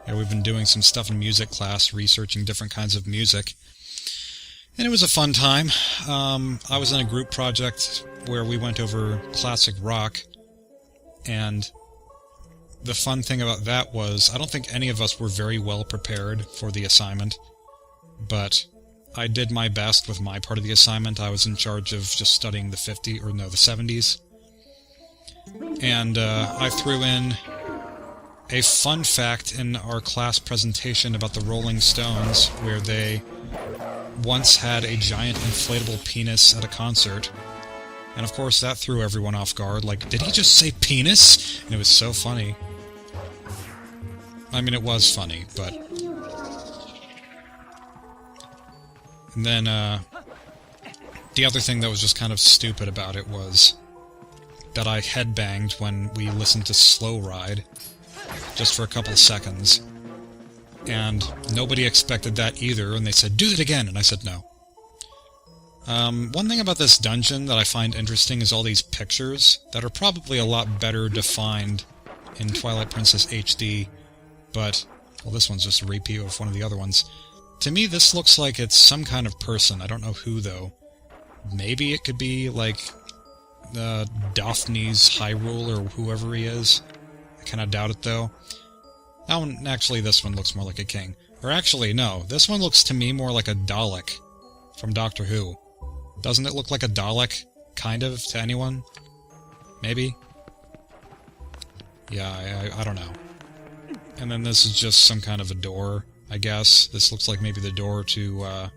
Yeah, we've been doing some stuff in music class, researching different kinds of music. And it was a fun time. I was in a group project where we went over classic rock, and the fun thing about that was, I don't think any of us were very well prepared for the assignment, but I did my best with my part of the assignment. I was in charge of just studying the 70s. And I threw in a fun fact in our class presentation about the Rolling Stones, where they once had a giant inflatable penis at a concert. And of course that threw everyone off guard, like, did he just say penis? And it was so funny. I mean, it was funny, but... And then, the other thing that was just kind of stupid about it was that I headbanged when we listened to Slow Ride, just for a couple of seconds. And nobody expected that either, and they said, do it again, and I said no. One thing about this dungeon that I find interesting is all these pictures that are probably a lot better defined in Twilight Princess HD, but, well, this one's just a repeat of one of the other ones. To me, this looks like it's some kind of person. I don't know who, though. Maybe it could be, like, Daphne's Hyrule, or whoever he is. I kind of doubt it, though. That one, actually, this one looks more like a king. Or actually, no. This one looks to me more like a Dalek from Doctor Who. Doesn't it look like a Dalek, kind of, to anyone? Maybe? Yeah, I don't know. And then this is just some kind of a door, I guess. This looks like maybe the door to,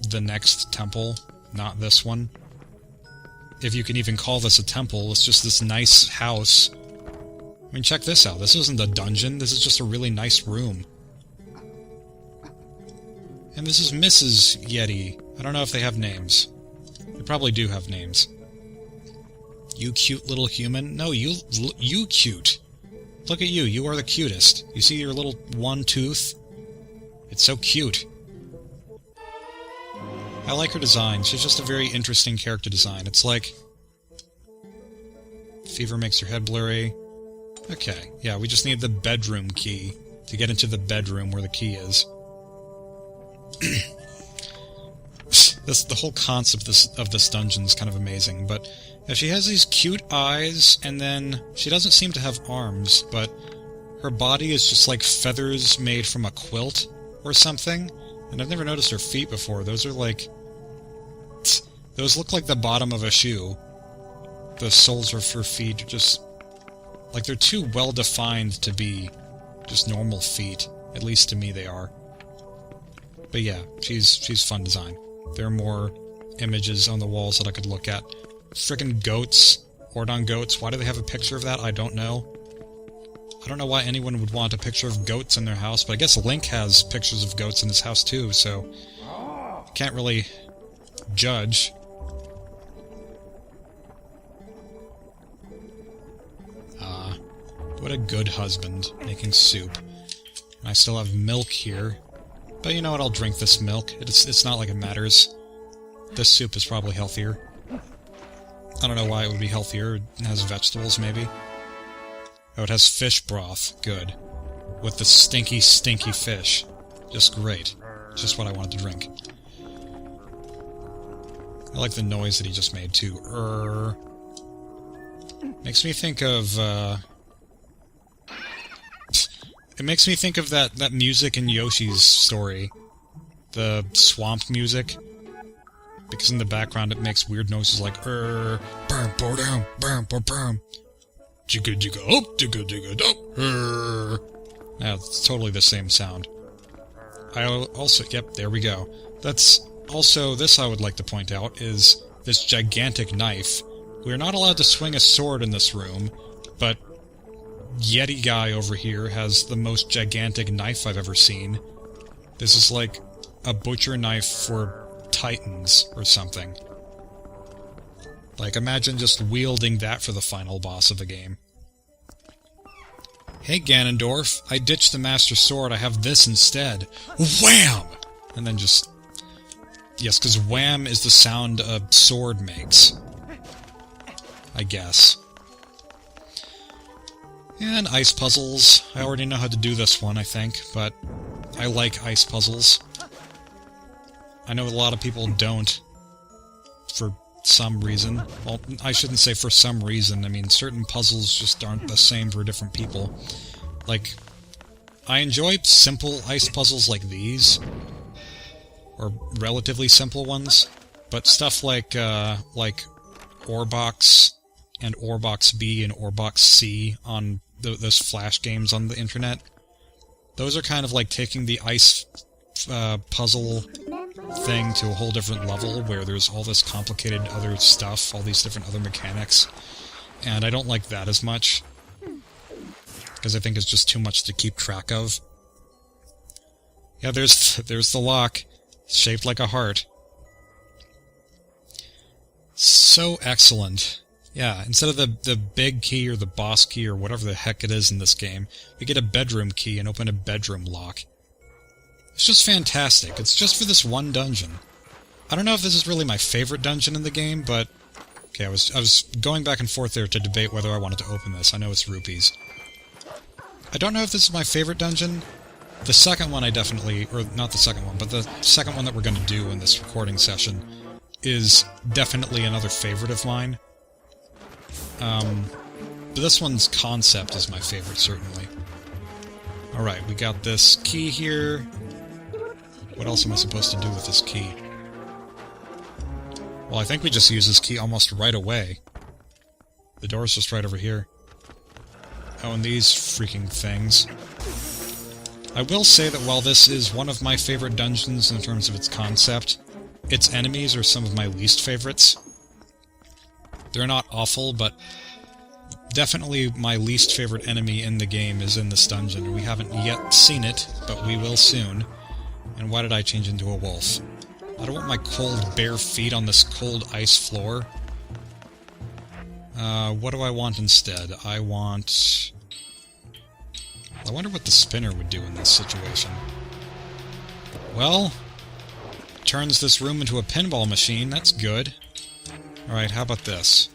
the next temple, not this one. If you can even call this a temple, it's just this nice house. I mean, check this out. This isn't a dungeon. This is just a really nice room. And this is Mrs. Yeti. I don't know if they have names. They probably do have names. You cute little human? No, you cute. Look at you. You are the cutest. You see your little one tooth? It's so cute. I like her design. She's just a very interesting character design. It's like... Fever makes your head blurry. Okay, yeah, we just need the bedroom key to get into the bedroom where the key is. The whole concept of this dungeon is kind of amazing, but yeah, she has these cute eyes, and then she doesn't seem to have arms, but her body is just like feathers made from a quilt or something, and I've never noticed her feet before. Those are like... Those look like the bottom of a shoe. The soles of her feet are just... Like, they're too well-defined to be just normal feet. At least to me they are. But yeah, she's fun design. There are more images on the walls that I could look at. Frickin' goats. Ordon goats. Why do they have a picture of that? I don't know. I don't know why anyone would want a picture of goats in their house, but I guess Link has pictures of goats in his house too, so... Can't really judge. What a good husband, making soup. I still have milk here. But you know what, I'll drink this milk. It's not like it matters. This soup is probably healthier. I don't know why it would be healthier. It has vegetables, maybe. Oh, it has fish broth. Good. With the stinky, stinky fish. Just great. Just what I wanted to drink. I like the noise that he just made, too. Makes me think of, It makes me think of that music in Yoshi's story. The swamp music. Because in the background it makes weird noises like bam, bam, down, bam, bam, bam. Jigga, jigga, up, jigga, jigga, up, yeah, it's totally the same sound. I also... Yep, there we go. That's... Also, this I would like to point out, is this gigantic knife. We're not allowed to swing a sword in this room, but Yeti guy over here has the most gigantic knife I've ever seen. This is like a butcher knife for titans or something. Like, imagine just wielding that for the final boss of the game. Hey Ganondorf, I ditched the Master Sword, I have this instead. Wham! And then just... Yes, because wham is the sound a sword makes. I guess. And ice puzzles. I already know how to do this one, I think, but I like ice puzzles. I know a lot of people don't, for some reason. Well, I shouldn't say for some reason. I mean, certain puzzles just aren't the same for different people. Like, I enjoy simple ice puzzles like these, or relatively simple ones, but stuff like Orbox and Orbox B and Orbox C on those Flash games on the internet, those are kind of like taking the ice puzzle thing to a whole different level, where there's all this complicated other stuff, all these different other mechanics, and I don't like that as much, because I think it's just too much to keep track of. Yeah, there's the lock. It's shaped like a heart. So excellent. Yeah, instead of the big key or the boss key or whatever the heck it is in this game, we get a bedroom key and open a bedroom lock. It's just fantastic. It's just for this one dungeon. I don't know if this is really my favorite dungeon in the game, but... Okay, I was going back and forth there to debate whether I wanted to open this. I know it's rupees. I don't know if this is my favorite dungeon. The second one I definitely... Or not the second one, but the second one that we're going to do in this recording session is definitely another favorite of mine. But this one's concept is my favorite, certainly. Alright, we got this key here. What else am I supposed to do with this key? Well, I think we just use this key almost right away. The door's just right over here. Oh, and these freaking things. I will say that while this is one of my favorite dungeons in terms of its concept, its enemies are some of my least favorites. They're not awful, but definitely my least favorite enemy in the game is in this dungeon. We haven't yet seen it, but we will soon. And why did I change into a wolf? I don't want my cold bare feet on this cold ice floor. What do I want instead? I wonder what the spinner would do in this situation. Well, turns this room into a pinball machine. That's good. Alright, how about this?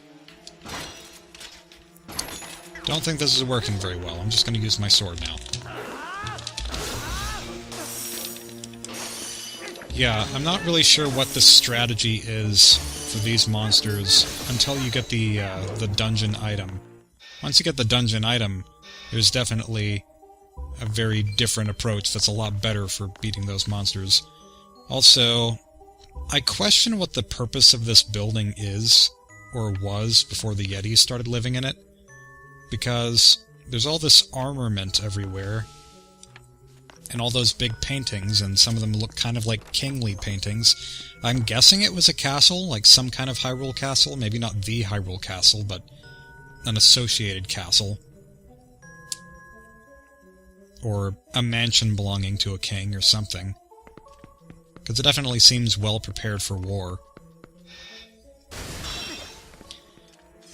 Don't think this is working very well. I'm just going to use my sword now. Yeah, I'm not really sure what the strategy is for these monsters until you get the dungeon item. Once you get the dungeon item, there's definitely a very different approach that's a lot better for beating those monsters. Also, I question what the purpose of this building is, or was, before the Yetis started living in it. Because there's all this armament everywhere, and all those big paintings, and some of them look kind of like kingly paintings. I'm guessing it was a castle, like some kind of Hyrule castle, maybe not the Hyrule castle, but an associated castle. Or a mansion belonging to a king or something. Because it definitely seems well prepared for war.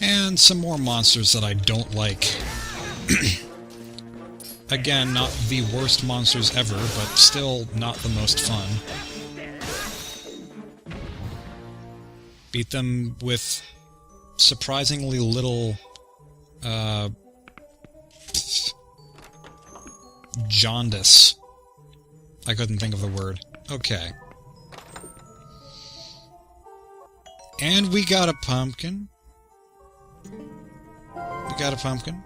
And some more monsters that I don't like. Again, not the worst monsters ever, but still not the most fun. Beat them with surprisingly little, jaundice. I couldn't think of the word. Okay. And we got a pumpkin. We got a pumpkin.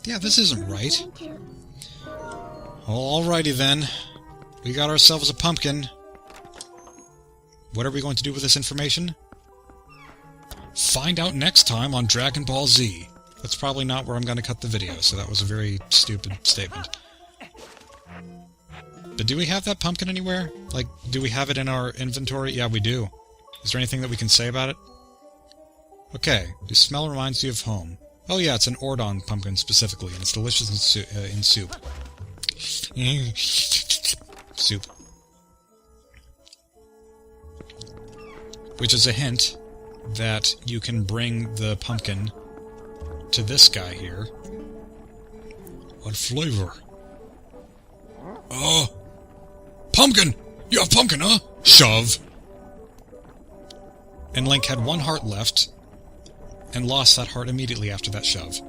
Yeah, this isn't right. Alrighty then. We got ourselves a pumpkin. What are we going to do with this information? Find out next time on Dragon Ball Z. That's probably not where I'm going to cut the video, so that was a very stupid statement. But do we have that pumpkin anywhere? Like, do we have it in our inventory? Yeah, we do. Is there anything that we can say about it? Okay, the smell reminds you of home. Oh yeah, it's an Ordon pumpkin specifically, and it's delicious in soup. Soup. Which is a hint that you can bring the pumpkin to this guy here. What flavor? Pumpkin! You have pumpkin, huh? Shove! And Link had one heart left, and lost that heart immediately after that shove.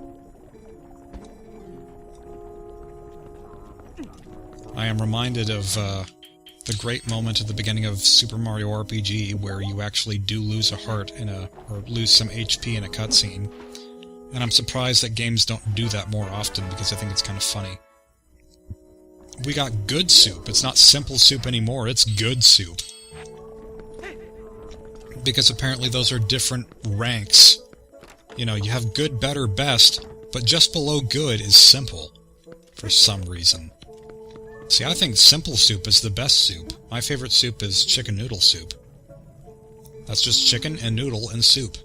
I am reminded of the great moment at the beginning of Super Mario RPG where you actually do lose a heart or lose some HP in a cutscene. And I'm surprised that games don't do that more often because I think it's kind of funny. We got good soup. It's not simple soup anymore, it's good soup. Because apparently those are different ranks. You know, you have good, better, best, but just below good is simple. For some reason. See, I think simple soup is the best soup. My favorite soup is chicken noodle soup. That's just chicken and noodle and soup.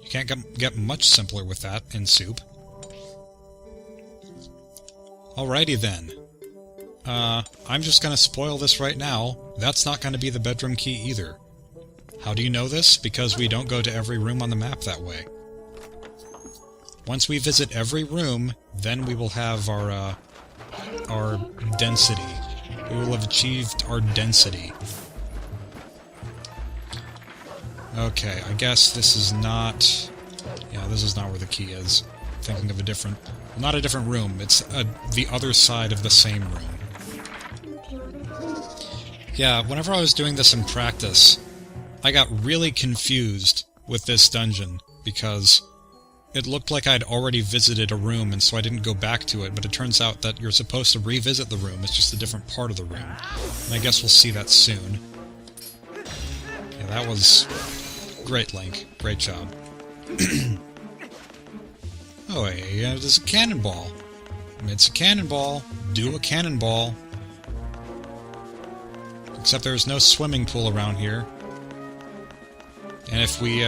You can't get much simpler with that in soup. Alrighty then. I'm just gonna spoil this right now. That's not gonna be the bedroom key either. How do you know this? Because we don't go to every room on the map that way. Once we visit every room, then we will have our density. We will have achieved our density. Okay, I guess this is not... Yeah, this is not where the key is. I'm thinking of a different... Not a different room, it's the other side of the same room. Yeah, whenever I was doing this in practice, I got really confused with this dungeon, because it looked like I'd already visited a room, and so I didn't go back to it, but it turns out that you're supposed to revisit the room, it's just a different part of the room. And I guess we'll see that soon. Yeah, that was... Great, Link. Great job. Oh, yeah, there's a cannonball. It's a cannonball. Do a cannonball. Except there's no swimming pool around here. And if we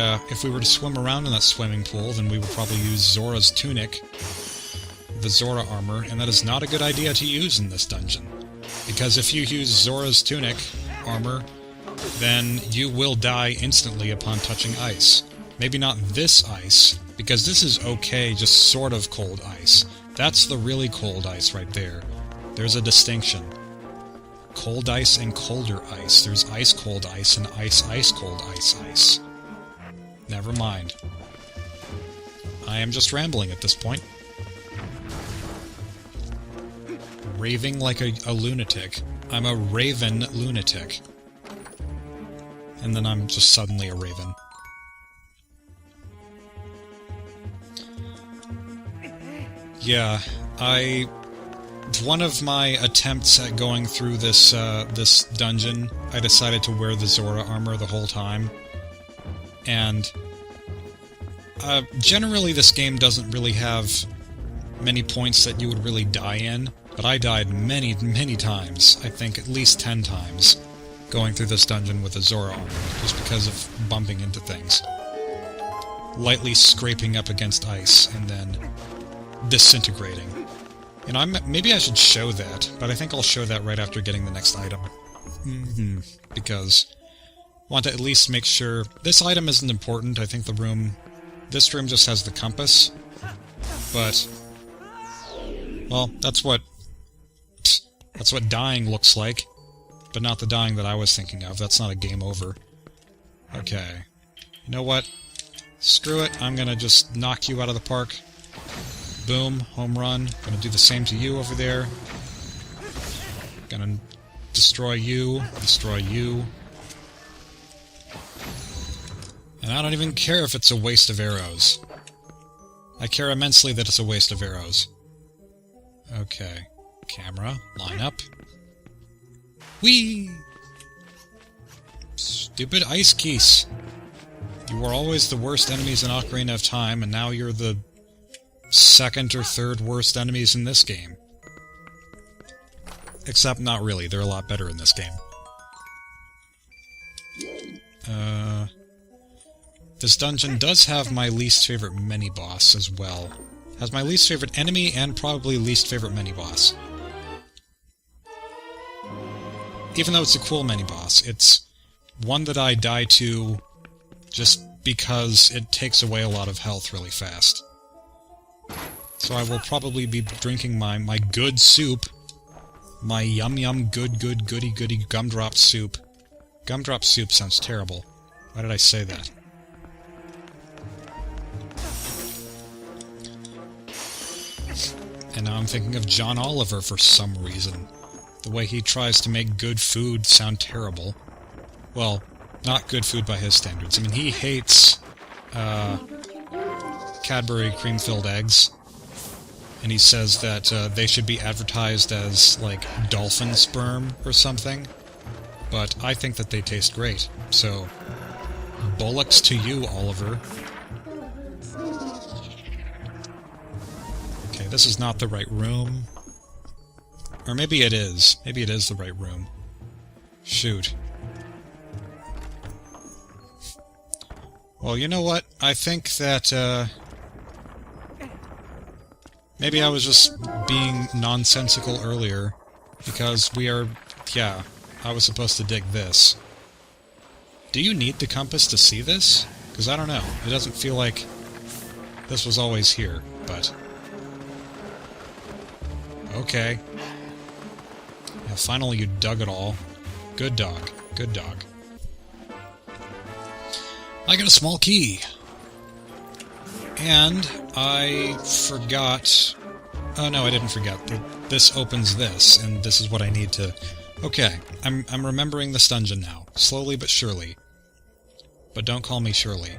were to swim around in that swimming pool, then we would probably use Zora's tunic, the Zora armor, and that is not a good idea to use in this dungeon. Because if you use Zora's tunic armor, then you will die instantly upon touching ice. Maybe not this ice, because this is okay, just sort of cold ice. That's the really cold ice right there. There's a distinction. Cold ice and colder ice. There's ice-cold ice and ice-ice-cold ice. Never mind. I am just rambling at this point. Raving like a lunatic. I'm a raven lunatic. And then I'm just suddenly a raven. Yeah, one of my attempts at going through this this dungeon, I decided to wear the Zora armor the whole time. And generally this game doesn't really have many points that you would really die in, but I died many, many times, I think at least 10 times, going through this dungeon with a Zora armor, just because of bumping into things. Lightly scraping up against ice, and then disintegrating. You know, maybe I should show that, but I think I'll show that right after getting the next item. Because I want to at least make sure... This item isn't important, I think this room just has the compass, but... Well, that's what dying looks like, but not the dying that I was thinking of. That's not a game over. Okay. You know what? Screw it, I'm gonna just knock you out of the park. Boom, home run. Gonna do the same to you over there. Gonna destroy you, destroy you. And I don't even care if it's a waste of arrows. I care immensely that it's a waste of arrows. Okay. Camera, line up. Whee! Stupid ice geese. You were always the worst enemies in Ocarina of Time, and now you're the second or third worst enemies in this game. Except not really, they're a lot better in this game. This dungeon does have my least favorite mini-boss as well. Has my least favorite enemy and probably least favorite mini-boss. Even though it's a cool mini-boss, it's one that I die to just because it takes away a lot of health really fast. So I will probably be drinking my good soup. My yum-yum goody gumdrop soup. Gumdrop soup sounds terrible. Why did I say that? And now I'm thinking of John Oliver for some reason. The way he tries to make good food sound terrible. Well, not good food by his standards. I mean, he hates Cadbury cream-filled eggs. And he says that they should be advertised as, like, dolphin sperm or something. But I think that they taste great. So, bollocks to you, Oliver. Okay, this is not the right room. Or maybe it is. Maybe it is the right room. Shoot. Well, you know what? I think that, maybe I was just being nonsensical earlier, because we are... yeah, I was supposed to dig this. Do you need the compass to see this? Because I don't know. It doesn't feel like this was always here, but... okay. Yeah, finally you dug it all. Good dog. Good dog. I got a small key. And I forgot... oh no, I didn't forget. This opens this, and this is what I need to... okay, I'm remembering this dungeon now. Slowly but surely. But don't call me Shirley.